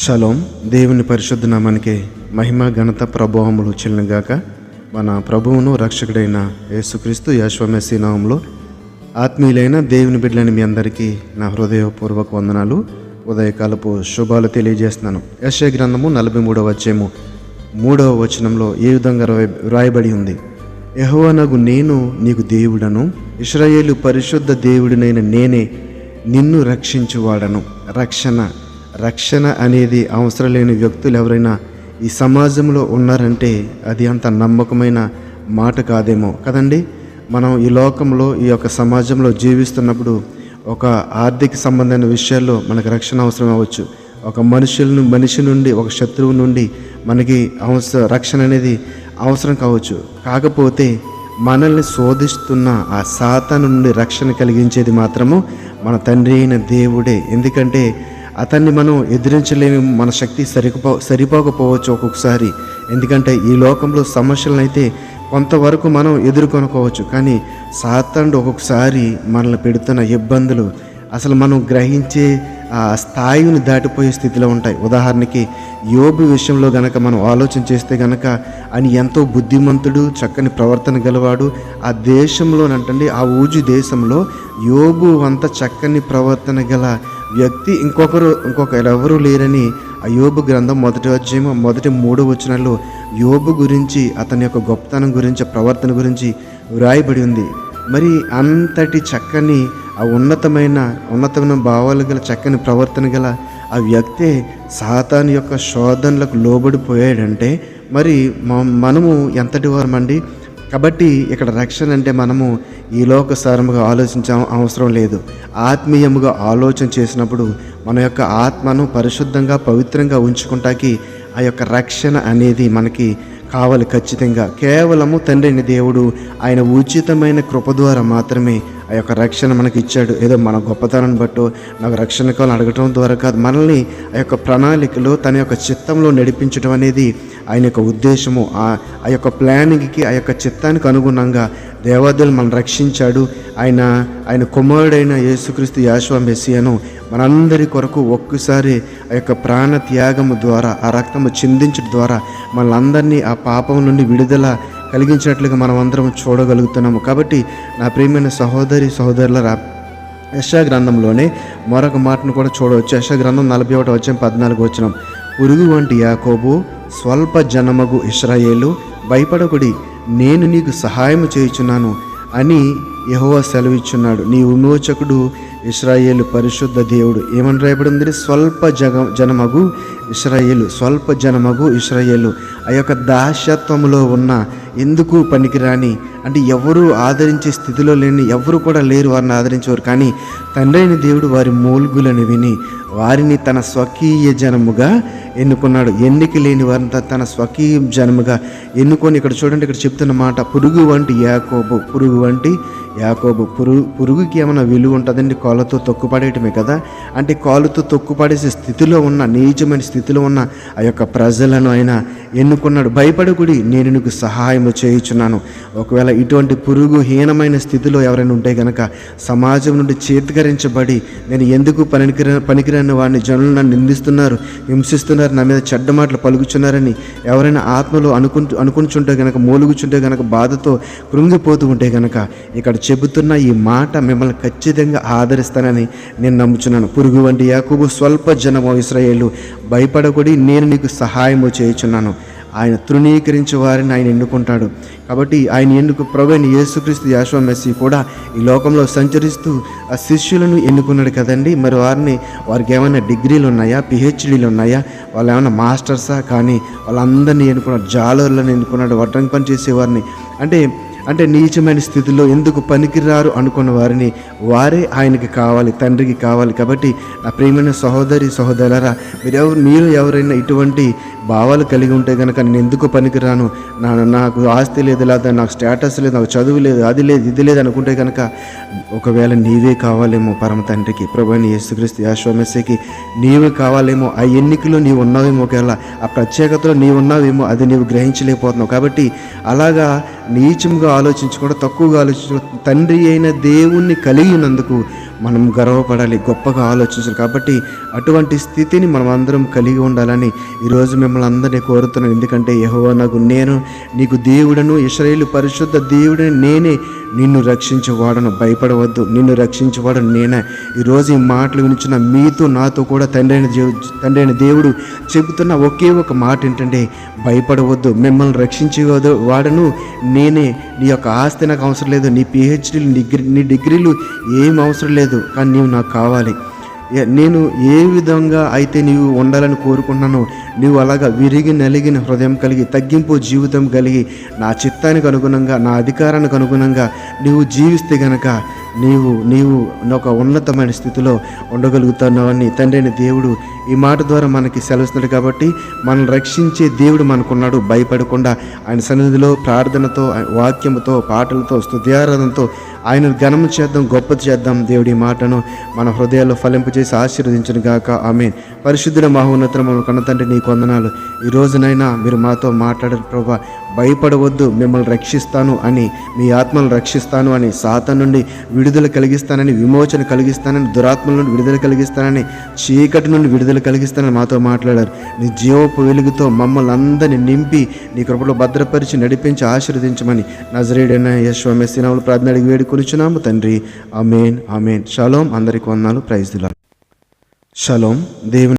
Shalom. దేవుని పరిశుద్ధ నామానికి మహిమ ఘనత ప్రభావములు చెల్లినగాక. మన ప్రభువును రక్షకుడైన యేసుక్రీస్తు యెహోవా మెస్సీ నామములో ఆత్మీయులైన దేవుని బిడ్డలని మీ అందరికీ నా హృదయపూర్వక వందనాలు, ఉదయకాలపు శుభాలు తెలియజేస్తున్నాను. యెషయా గ్రంథము 43వ అధ్యాయము 3వ వచనంలో ఈ విధంగా వ్రాయబడి ఉంది: యెహోవానగు నేను నీకు దేవుడను, ఇశ్రాయేలు పరిశుద్ధ దేవుడినైన నేనే నిన్ను రక్షించువాడను. రక్షణ అనేది అవసరం లేని వ్యక్తులు ఎవరైనా ఈ సమాజంలో ఉన్నారంటే అది అంత నమ్మకమైన మాట కాదేమో కదండి. మనం ఈ లోకంలో ఈ యొక్క సమాజంలో జీవిస్తున్నప్పుడు ఒక ఆర్థిక సంబంధమైన విషయాల్లో మనకు రక్షణ అవసరం అవ్వచ్చు. ఒక మనిషి నుండి, ఒక శత్రువు నుండి మనకి రక్షణ అనేది అవసరం కావచ్చు. కాకపోతే మనల్ని శోధిస్తున్న ఆ సాతాను నుండి రక్షణ కలిగించేది మాత్రము మన తండ్రి అయిన దేవుడే. ఎందుకంటే అతన్ని మనం ఎదిరించలేము, మన శక్తి సరిపోకపోవచ్చు ఒక్కొక్కసారి. ఎందుకంటే ఈ లోకంలో సమస్యలను అయితే కొంతవరకు మనం ఎదుర్కొనుకోవచ్చు, కానీ సాతానుడు ఒక్కొక్కసారి మనల్ని పెడుతున్న ఇబ్బందులు అసలు మనం గ్రహించే ఆ స్థాయిని దాటిపోయే స్థితిలో ఉంటాయి. ఉదాహరణకి యోబు విషయంలో గనక మనం ఆలోచన చేస్తే గనక ఆయన ఎంతో బుద్ధిమంతుడు, చక్కని ప్రవర్తన గలవాడు. ఆ దేశంలోనంటండి, ఆ ఊజు దేశంలో యోబు అంత చక్కని ప్రవర్తన గల వ్యక్తి ఇంకొకరెవరూ లేరని ఆ యోబు గ్రంథం 1వ అధ్యాయం 3వ వచనాల్లో యోబు గురించి, అతని యొక్క గొప్పతనం గురించి, ప్రవర్తన గురించి వ్రాయబడి ఉంది. మరి అంతటి చక్కని ఆ ఉన్నతమైన భావాలు గల చక్కని ప్రవర్తన గల ఆ వ్యక్తే సాతాను యొక్క శోధనలకు లోబడిపోయాడంటే మరి మనము ఎంతటి వారమండి. కాబట్టి ఇక్కడ రక్షణ అంటే మనము ఈ లోకసారముగా ఆలోచించే అవసరం లేదు. ఆత్మీయముగా ఆలోచన చేసినప్పుడు మన యొక్క ఆత్మను పరిశుద్ధంగా, పవిత్రంగా ఉంచుకుంటాకి ఆ యొక్క రక్షణ అనేది మనకి కావాలి ఖచ్చితంగా. కేవలము తండ్రి అయిన దేవుడు ఆయన ఉచితమైన కృప ద్వారా మాత్రమే ఆ యొక్క రక్షణ మనకి ఇచ్చాడు. ఏదో మన గొప్పతనాన్ని బట్టో నాకు రక్షణ కావాలని అడగటం ద్వారా కాదు. మనల్ని ఆ యొక్క ప్రణాళికలో తన యొక్క చిత్తంలో నడిపించడం అనేది ఆయన యొక్క ఉద్దేశము. ఆ యొక్క ప్లానింగ్కి, ఆ యొక్క చిత్తానికి అనుగుణంగా దేవాదులు మనం రక్షించాడు. ఆయన కుమారుడైన యేసుక్రీస్తు యెహోవా మెస్సీయను మనందరి కొరకు ఒక్కసారి ఆ యొక్క ప్రాణ త్యాగము ద్వారా, ఆ రక్తము చిందించడం ద్వారా మనలందరినీ ఆ పాపం నుండి విడుదల కలిగించినట్లుగా మనం అందరం చూడగలుగుతున్నాము. కాబట్టి నా ప్రియమైన సహోదరులరా, యెషయా గ్రంథంలోనే మరొక మాటను కూడా చూడవచ్చు. యెషయా గ్రంథం 41వ అధ్యాయం 14వ వచనం: పురుగు వంటి యాకోబు, స్వల్ప జనమగు ఇశ్రాయేలు, భయపడకుడి, నేను నీకు సహాయము చేయుచున్నాను అని యెహోవా సెలవిచ్చున్నాడు. నీ విమోచకుడు ఇశ్రాయేలు పరిశుద్ధ దేవుడు. ఏమని రాయబడింది? స్వల్ప జనమగు ఇశ్రాయేలు. ఆ యొక్క దాస్యత్వంలో ఉన్న, ఎందుకు పనికిరాని, అంటే ఎవరు ఆదరించే స్థితిలో లేని, ఎవరు కూడా లేరు వారిని ఆదరించేవారు. కానీ తండ్రి అయిన దేవుడు వారి మూల్గులను విని వారిని తన స్వకీయ జనముగా ఎన్నుకున్నాడు. ఎన్నిక లేని వారిని తన స్వకీయ జనముగా ఎన్నుకొని, ఇక్కడ చూడండి, ఇక్కడ చెప్తున్న మాట, పురుగు వంటి యాకోబు. పురుగుకి ఏమైనా విలువ ఉంటుందండి? కాళ్ళతో తొక్కుపడేయటమే కదా. అంటే కాళ్ళతో తొక్కుపడేసే స్థితిలో ఉన్న, నీచమైన స్థితిలో ఉన్న ఆ యొక్క ప్రజలను ఆయన ఎన్నుకున్నాడు. భయపడకుడి, నేను నీకు సహాయము చేయుచున్నాను. ఒకవేళ ఇటువంటి పురుగు హీనమైన స్థితిలో ఎవరైనా ఉంటే కనుక, సమాజం నుండి చేతికరించబడి నేను ఎందుకు పనికిరాని వాడిని, జనులు నన్ను నిందిస్తున్నారు, హింసిస్తున్నారు, నా మీద చెడ్డ మాటలు పలుకుచున్నారని ఎవరైనా ఆత్మలో అనుకుంటుంటే కనుక, మూలుగుచుంటే కనుక, బాధతో కృంగిపోతూ ఉంటే కనుక, ఇక్కడ చెబుతున్న ఈ మాట మిమ్మల్ని ఖచ్చితంగా ఆదరిస్తానని నేను నమ్ముచున్నాను. పురుగు వంటి యాకోబు, స్వల్ప జనము ఇశ్రాయేలు, భయపడకుడి, నేను నీకు సహాయము చేయుచున్నాను. ఆయన తృణీకరించే వారిని ఆయన ఎన్నుకుంటాడు. కాబట్టి ఆయన ప్రభువైన యేసుక్రీస్తు యెహోవా మెస్సీ కూడా ఈ లోకంలో సంచరిస్తూ ఆ శిష్యులను ఎన్నుకున్నాడు కదండి. మరి వారికి ఏమైనా డిగ్రీలు ఉన్నాయా, పిహెచ్డీలు ఉన్నాయా, వాళ్ళు ఏమైనా మాస్టర్సా? కానీ వాళ్ళందరినీ ఎన్నుకున్నాడు. జాలర్లను ఎన్నుకున్నాడు, వడ్రంగి పని చేసేవారిని. అంటే నీచమైన స్థితిలో ఎందుకు పనికిరారు అనుకున్న వారే ఆయనకి కావాలి, తండ్రికి కావాలి. కాబట్టి నా ప్రియమైన సహోదరులారా, మీరు ఎవరైనా ఇటువంటి భావాలు కలిగి ఉంటే కనుక, నేను ఎందుకు పనికిరాను, నాకు ఆస్తి లేదు, లేదా నాకు స్టేటస్ లేదు, నాకు చదువు లేదు, అది లేదు, ఇది లేదు అనుకుంటే కనుక, ఒకవేళ నీవే కావాలేమో పరమ తండ్రికి, ప్రభువైన యేసుక్రీస్తు యెహోవా మెస్సీకి నీవే కావాలేమో. ఆ ఎన్నికలో నీవు ఉన్నావేమో, ఒకవేళ ఆ ప్రత్యేకతలో నీవు ఉన్నావేమో, అది నీవు గ్రహించలేకపోతున్నావు. కాబట్టి అలాగా నీచంగా ఆలోచించకుండా, తక్కువగా ఆలోచించకుండా, తండ్రి అయిన దేవుణ్ణి కలిగినందుకు మనం గర్వపడాలి, గొప్పగా ఆలోచించాలి. కాబట్టి అటువంటి స్థితిని మనం అందరం కలిగి ఉండాలని ఈరోజు మిమ్మల్ని అందరినీ కోరుతున్నాను. ఎందుకంటే యెహోవా నేను నీకు దేవుడను, ఇశ్రాయేలు పరిశుద్ధ దేవుడని నేనే, నిన్ను రక్షించేవాడను, భయపడవద్దు, నిన్ను రక్షించేవాడను నేనే. ఈరోజు ఈ మాటలు వినిచిన మీతో నాతో కూడా తండ్రి అయిన దేవుడు చెబుతున్న ఒకే ఒక మాట ఏంటంటే, భయపడవద్దు, మిమ్మల్ని రక్షించేవాడు వాడను నేనే. నీ యొక్క ఆస్తి నాకు అవసరం లేదు, నీ పిహెచ్డీలు, నీ డిగ్రీలు ఏం అవసరం లేదు, కానీ నీవు నాకు కావాలి. నేను ఏ విధంగా అయితే నీవు ఉండాలని కోరుకుంటున్నానో, నీవు అలాగా విరిగి నలిగిన హృదయం కలిగి, తగ్గింపు జీవితం కలిగి, నా చిత్తానికి అనుగుణంగా, నా అధికారానికి అనుగుణంగా నీవు జీవిస్తే గనక నీవు ఒక ఉన్నతమైన స్థితిలో ఉండగలుగుతున్నావని తండ్రి అయిన దేవుడు ఈ మాట ద్వారా మనకి సెలవుస్తున్నాడు. కాబట్టి మనల్ని రక్షించే దేవుడు మనకున్నాడు. భయపడకుండా ఆయన సన్నిధిలో ప్రార్థనతో, వాక్యముతో, పాటలతో, స్తుత్యారాధనతో ఆయన ఘనం చేద్దాం, గొప్ప చేద్దాం. దేవుడి మాటను మన హృదయాల్లో ఫలింపజేసి ఆశీర్వదించును గాక. ఆమేన్. పరిశుద్ధుల మహోన్నతమైన కన్న తండ్రి నీకు వందనాలు. ఈ రోజునైనా మీరు మాతో మాట్లాడారు ప్రభా. భయపడవద్దు, మిమ్మల్ని రక్షిస్తాను అని, మీ ఆత్మను రక్షిస్తాను అని, సాతాను నుండి విడుదల కలిగిస్తానని, విమోచన కలిగిస్తానని, దురాత్మల నుండి విడుదల కలిగిస్తానని, చీకటి నుండి విడుదల కలిగిస్తానని మాతో మాట్లాడారు. నీ జీవపు వెలుగుతో మమ్మల్ని అందరినీ నింపి నీ కృపలో భద్రపరిచి నడిపించి ఆశీర్వదించమని నజరేయుడైన యేసు మెస్సీ నామములో ప్రార్థన అడిగి వేడుకొనుచున్నాము తండ్రి. ఆమేన్, ఆమేన్. షలోం. అందరికీ వందనాలు. Praise the Lord. షలోం. దేవుని